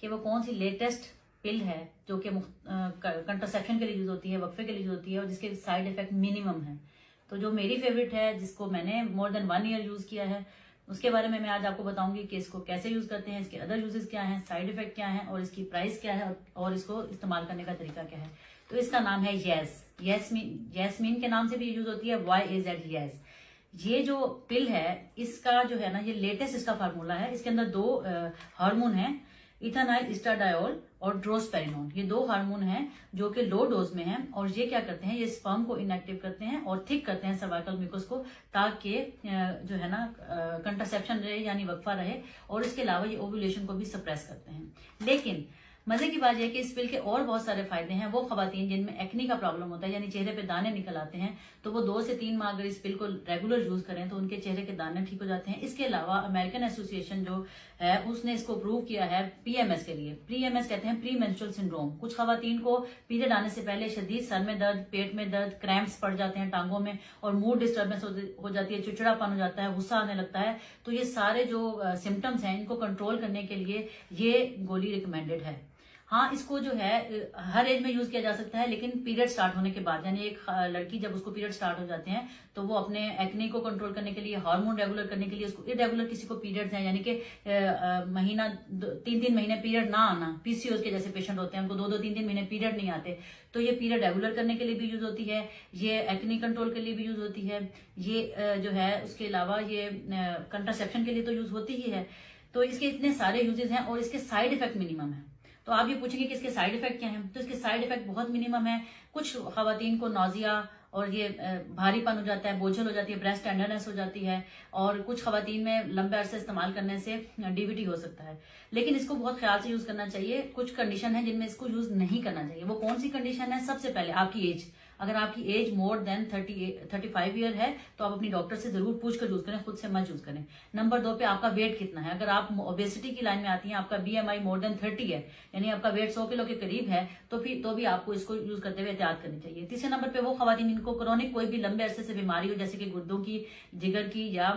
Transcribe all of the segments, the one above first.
कि वो कौन सी लेटेस्ट पिल है जो कि कंट्रासेप्शन के लिए यूज होती है, वक्फे के लिए यूज होती है और जिसके साइड इफेक्ट मिनिमम है। तो जो मेरी फेवरेट है, जिसको मैंने मोर देन 1 ईयर यूज किया है, उसके बारे में मैं आज आपको बताऊंगी कि इसको कैसे यूज करते हैं, इसके अदर यूजेस क्या हैं, साइड इफेक्ट क्या है और इसकी प्राइस क्या है और इसको इस्तेमाल करने का तरीका क्या है। तो इसका नाम है जैस्मीन के नाम से भी यूज होती है, YAZ। ये जो पिल है इसका जो है ना, ये लेटेस्ट इसका फार्मूला है। इसके अंदर 2 हार्मोन है, इथानाइल इस्टाडायोल और ड्रोस्पेरिनोन। ये 2 हार्मोन हैं जो कि लो डोज में हैं और ये क्या करते हैं, ये स्पर्म को इनएक्टिव करते हैं और थिक करते हैं सर्वाइकल म्यूकस को, ताकि जो है ना कंट्रासेप्शन रहे यानी वक्फा रहे, और इसके अलावा ये ओव्यूलेशन को भी सप्रेस करते हैं। लेकिन मजे की बात यह है कि इस पिल के और बहुत सारे फायदे हैं। वो खवातीन जिनमें एक्नी का प्रॉब्लम होता है यानी चेहरे पे दाने निकल आते हैं, तो वो 2 से 3 माह अगर इस पिल को रेगुलर यूज करें तो उनके चेहरे के दाने ठीक हो जाते हैं। इसके अलावा अमेरिकन एसोसिएशन जो है उसने इसको अप्रूव किया है PMS के लिए। PMS कहते हैं प्री मेंस्ट्रुअल सिंड्रोम। कुछ खवातीन को पीरियड आने से पहले शदीद सर में दर्द, पेट में दर्द, क्रैम्प्स पड़ जाते हैं टांगों में और मूड डिस्टर्बेंस हो जाती है, चिड़चिड़ापन हो जाता है, गुस्सा आने लगता है। तो ये सारे जो सिम्टम्स हैं इनको कंट्रोल करने के लिए ये गोली रिकमेंडेड है। हाँ, इसको जो है हर एज में यूज किया जा सकता है, लेकिन पीरियड स्टार्ट होने के बाद, यानी एक लड़की जब उसको पीरियड स्टार्ट हो जाते हैं तो वो अपने एक्ने को कंट्रोल करने के लिए, हार्मोन रेगुलर करने के लिए, उसको इरेगुलर किसी को पीरियड्स हैं यानी कि महीना 3-3 महीने पीरियड ना आना, PCOS के जैसे पेशेंट होते हैं उनको 2-2, 3-3 महीने पीरियड नहीं आते, तो ये पीरियड रेगुलर करने के लिए भी यूज होती है, ये एक्ने कंट्रोल के लिए भी यूज होती है, ये जो है उसके अलावा ये कंट्रासेप्शन के लिए तो यूज होती ही है। तो इसके इतने सारे यूजेस हैं और इसके साइड इफेक्ट मिनिमम है। तो आप ये पूछेंगे कि इसके साइड इफेक्ट क्या हैं, तो इसके साइड इफेक्ट बहुत मिनिमम है। कुछ खवातीन को नौजिया और ये भारीपन हो जाता है, बोझल हो जाती है, ब्रेस्ट टेंडरनेस हो जाती है, और कुछ खवातीन में लंबे अरसे इस्तेमाल करने से DVT हो सकता है। लेकिन इसको बहुत ख्याल से यूज करना चाहिए। कुछ कंडीशन है जिनमें इसको यूज नहीं करना चाहिए। वो कौन सी कंडीशन है? सबसे पहले आपकी एज। अगर आपकी एज मोर देन 35 ईयर है तो आप अपनी डॉक्टर से जरूर पूछ कर यूज करें, खुद से मत यूज करें। नंबर 2 पे आपका वेट कितना है। अगर आप ओबेसिटी की लाइन में आती हैं, आपका BMI मोर देन 30 है, यानी आपका वेट 100 किलो के करीब है, तो भी आपको इसको यूज करते हुए एहतियात करनी चाहिए। तीसरे नंबर पे वो खवातीन जिनको क्रोनिक कोई भी लंबे अरसे से बीमारी हो, जैसे कि गुर्दों की, जिगर की या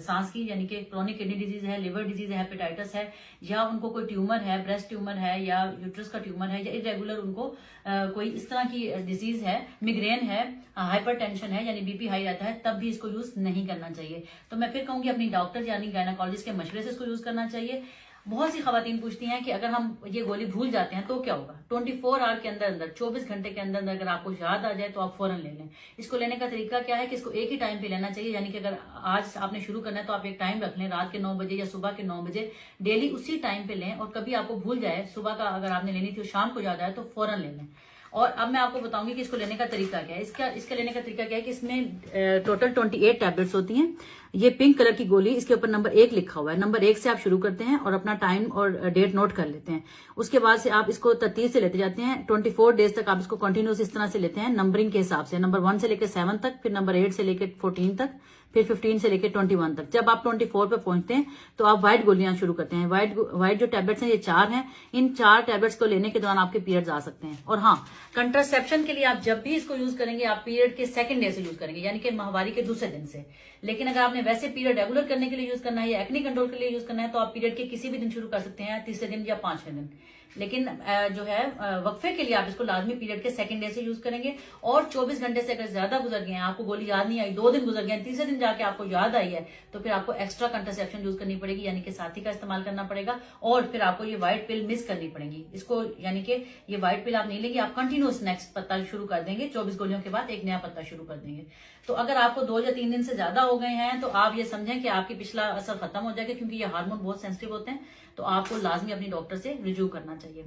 सांस की, यानी कि क्रोनिक किडनी डिजीज है, लिवर डिजीज है, हेपेटाइटिस है, या उनको कोई ट्यूमर है, ब्रेस्ट ट्यूमर है या यूट्रस का ट्यूमर है, या इरेगुलर उनको कोई इस तरह की डिजीज है, मिग्रेन है, हाइपरटेंशन है यानी BP हाई रहता है, तब भी इसको यूज नहीं करना चाहिए। तो मैं फिर कहूंगी अपनी डॉक्टर यानी गायनाकोलॉजिस्ट के मशवरे से इसको यूज करना चाहिए। बहुत सी खवातीन पूछती हैं कि अगर हम ये गोली भूल जाते हैं तो क्या होगा। 24 आवर के अंदर 24 घंटे के अंदर अगर आपको याद आ जाए तो आप फौरन ले लें। इसको लेने का तरीका क्या है कि इसको एक ही टाइम पे लेना चाहिए, यानी कि अगर आज आपने शुरू करना है तो आप एक टाइम रख लें, रात के 9 बजे या सुबह के 9 बजे, डेली उसी टाइम पे लें। और कभी आपको भूल जाए, सुबह का अगर आपने लेनी थी शाम को याद आए तो फौरन ले लें। और अब मैं आपको बताऊंगी कि इसको लेने का तरीका क्या है। इसका लेने का तरीका क्या है कि इसमें टोटल 28 टैबलेट्स होती हैं। ये पिंक कलर की गोली, इसके ऊपर नंबर 1 लिखा हुआ है। नंबर 1 से आप शुरू करते हैं और अपना टाइम और डेट नोट कर लेते हैं। उसके बाद से आप इसको तरतीब से लेते जाते हैं। 24 डेज तक आप इसको कंटिन्यूस इस तरह से लेते हैं, नंबरिंग के हिसाब से, नंबर 1 से लेकर 7 तक, फिर नंबर 8 से लेकर 14 तक, फिर 15 से लेकर 21 तक। जब आप 24 पे पहुंचते हैं तो आप व्हाइट गोलियां शुरू करते हैं। व्हाइट जो टैबलेट्स हैं ये 4 हैं। इन 4 टैबलेट्स को लेने के दौरान आपके पीरियड्स आ सकते हैं। और हाँ, कंट्रासेप्शन के लिए आप जब भी इसको यूज करेंगे आप पीरियड के 2nd डे से यूज करेंगे, यानी कि माहवारी के दूसरे दिन से। लेकिन अगर आपने वैसे पीरियड रेगुलर करने के लिए यूज करना है या एक्ने कंट्रोल के लिए यूज करना है तो आप पीरियड के किसी भी दिन शुरू कर सकते हैं, तीसरे दिन या 5वें दिन। लेकिन जो है वक्फे के लिए आप इसको लाजमी पीरियड के 2nd डे से यूज करेंगे। और 24 घंटे से अगर ज्यादा गुजर गए हैं, आपको गोली याद नहीं आई, 2 दिन गुजर गए, तीसरे दिन जाके आपको याद आई है, तो फिर आपको एक्स्ट्रा कंट्रासेप्शन यूज करनी पड़ेगी, यानी कि साथी का इस्तेमाल करना पड़ेगा। और फिर आपको ये व्हाइट पिल मिस करनी पड़ेगी। इसको यानी कि ये व्हाइट पिल आप नहीं लेंगे, आप कंटिन्यूस नेक्स्ट पत्ता शुरू कर देंगे। 24 गोलियों के बाद एक नया पत्ता शुरू कर देंगे। तो अगर आपको 2 या 3 दिन से ज्यादा हो गए हैं तो आप ये समझें कि आपकी पिछला असर खत्म हो जाएगा, क्योंकि ये हार्मोन बहुत सेंसिटिव होते हैं। तो आपको लाजमी अपनी डॉक्टर से रिव्यू करना चाहिए।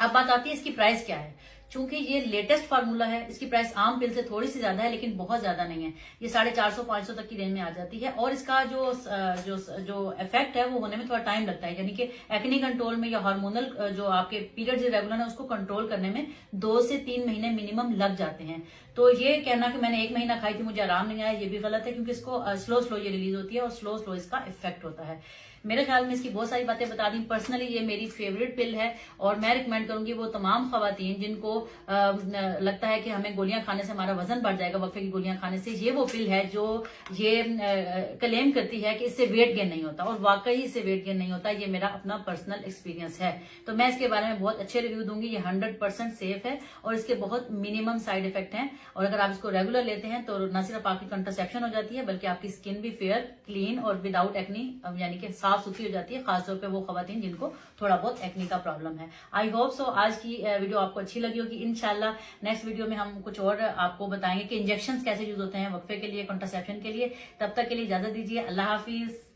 अब बात आती है इसकी प्राइस क्या है। चूंकि ये लेटेस्ट फार्मूला है, इसकी प्राइस आम पिल से थोड़ी सी ज्यादा है, लेकिन बहुत ज्यादा नहीं है। ये 450-500 तक की रेंज में आ जाती है। और इसका जो इफेक्ट है वो होने में थोड़ा टाइम लगता है, यानी कि एक्ने कंट्रोल में या हार्मोनल जो आपके पीरियड्स रेगुलर है उसको कंट्रोल करने में 2 से 3 महीने मिनिमम लग जाते हैं। तो ये कहना कि मैंने 1 महीना खाई थी मुझे आराम नहीं आया, ये भी गलत है, क्योंकि इसको स्लो ये रिलीज होती है और स्लो इसका इफेक्ट होता है। मेरे ख्याल में इसकी बहुत सारी बातें बता दी। पर्सनली ये मेरी फेवरेट पिल है और मैं रिकमेंड करूंगी वो तमाम खवातीन जिनको लगता है कि हमें गोलियां खाने से हमारा वजन बढ़ जाएगा, वक्फे की गोलियां खाने से, ये वो पिल है जो ये क्लेम करती है कि इससे वेट गेन नहीं होता, और वाकई इससे वेट गेन नहीं होता। ये मेरा अपना पर्सनल एक्सपीरियंस है, तो मैं इसके बारे में बहुत अच्छे रिव्यू दूंगी। ये 100% सेफ है और इसके बहुत मिनिमम साइड इफेक्ट हैं, और अगर आप इसको रेगुलर लेते हैं तो न सिर्फ आपकी कंट्रासेप्शन हो जाती है बल्कि आपकी स्किन भी फेयर, क्लीन और विदाउट एक्नी, यानी कि साफ सुथरी हो जाती है, खासतौर पे वो खवातीन जिनको थोड़ा बहुत एक्नी का प्रॉब्लम है। आई होप सो आज की वीडियो आपको अच्छी लगी होगी। इंशाल्लाह नेक्स्ट वीडियो में हम कुछ और आपको बताएंगे कि इंजेक्शंस कैसे यूज होते हैं वक्फे के लिए, कंट्रासेप्शन के लिए। तब तक के लिए इजाजत दीजिए, अल्लाह हाफिज।